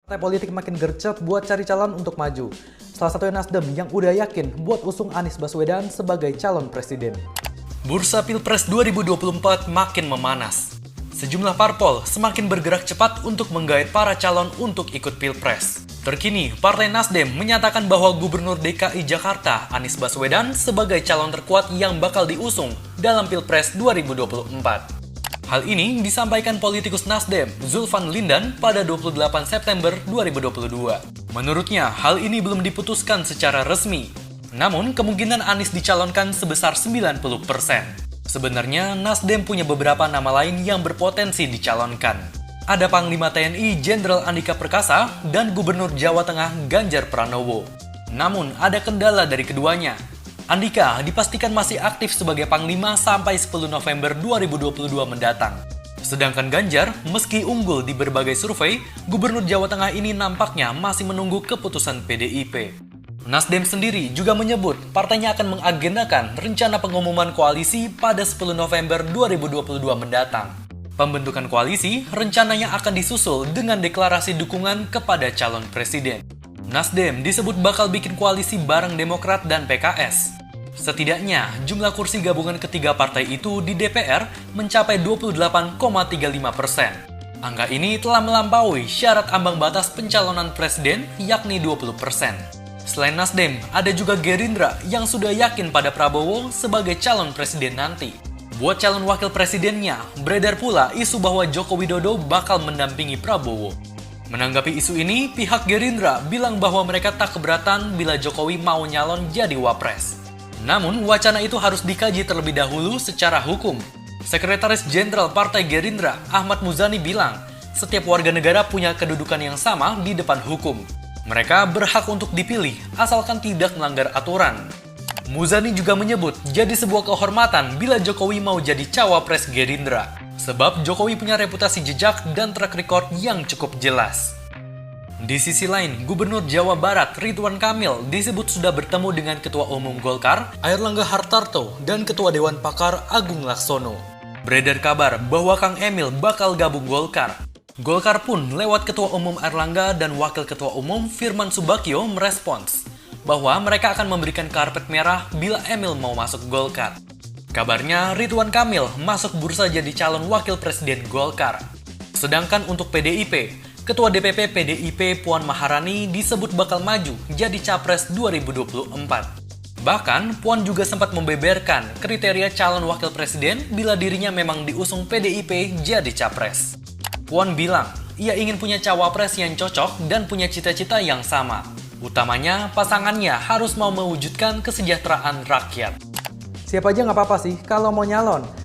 Partai politik makin gercep buat cari calon untuk maju. Salah satunya Nasdem yang udah yakin buat usung Anies Baswedan sebagai calon presiden. Bursa Pilpres 2024 makin memanas. Sejumlah parpol semakin bergerak cepat untuk menggait para calon untuk ikut Pilpres. Terkini, Partai Nasdem menyatakan bahwa Gubernur DKI Jakarta Anies Baswedan sebagai calon terkuat yang bakal diusung dalam Pilpres 2024. Hal ini disampaikan politikus Nasdem, Zulfan Lindan, pada 28 September 2022. Menurutnya, hal ini belum diputuskan secara resmi. Namun, kemungkinan Anies dicalonkan sebesar 90%. Sebenarnya, Nasdem punya beberapa nama lain yang berpotensi dicalonkan. Ada Panglima TNI Jenderal Andika Perkasa dan Gubernur Jawa Tengah Ganjar Pranowo. Namun, ada kendala dari keduanya. Andika dipastikan masih aktif sebagai Panglima sampai 10 November 2022 mendatang. Sedangkan Ganjar, meski unggul di berbagai survei, Gubernur Jawa Tengah ini nampaknya masih menunggu keputusan PDIP. Nasdem sendiri juga menyebut partainya akan mengagendakan rencana pengumuman koalisi pada 10 November 2022 mendatang. Pembentukan koalisi rencananya akan disusul dengan deklarasi dukungan kepada calon presiden. Nasdem disebut bakal bikin koalisi bareng Demokrat dan PKS. Setidaknya, jumlah kursi gabungan ketiga partai itu di DPR mencapai 28,35%. Angka ini telah melampaui syarat ambang batas pencalonan presiden yakni 20%. Selain Nasdem, ada juga Gerindra yang sudah yakin pada Prabowo sebagai calon presiden nanti. Buat calon wakil presidennya, beredar pula isu bahwa Joko Widodo bakal mendampingi Prabowo. Menanggapi isu ini, pihak Gerindra bilang bahwa mereka tak keberatan bila Jokowi mau nyalon jadi wapres. Namun, wacana itu harus dikaji terlebih dahulu secara hukum. Sekretaris Jenderal Partai Gerindra, Ahmad Muzani bilang, setiap warga negara punya kedudukan yang sama di depan hukum. Mereka berhak untuk dipilih, asalkan tidak melanggar aturan. Muzani juga menyebut, jadi sebuah kehormatan bila Jokowi mau jadi cawapres Gerindra. Sebab Jokowi punya reputasi jejak dan track record yang cukup jelas. Di sisi lain, Gubernur Jawa Barat Ridwan Kamil disebut sudah bertemu dengan Ketua Umum Golkar, Airlangga Hartarto, dan Ketua Dewan Pakar Agung Laksono. Beredar kabar bahwa Kang Emil bakal gabung Golkar. Golkar pun lewat Ketua Umum Airlangga dan Wakil Ketua Umum Firman Subagio merespons bahwa mereka akan memberikan karpet merah bila Emil mau masuk Golkar. Kabarnya Ridwan Kamil masuk bursa jadi calon wakil presiden Golkar. Sedangkan untuk PDIP, Ketua DPP PDIP Puan Maharani disebut bakal maju jadi Capres 2024. Bahkan, Puan juga sempat membeberkan kriteria calon wakil presiden bila dirinya memang diusung PDIP jadi Capres. Puan bilang, ia ingin punya cawapres yang cocok dan punya cita-cita yang sama. Utamanya, pasangannya harus mau mewujudkan kesejahteraan rakyat. Siapa aja nggak apa-apa sih kalau mau nyalon.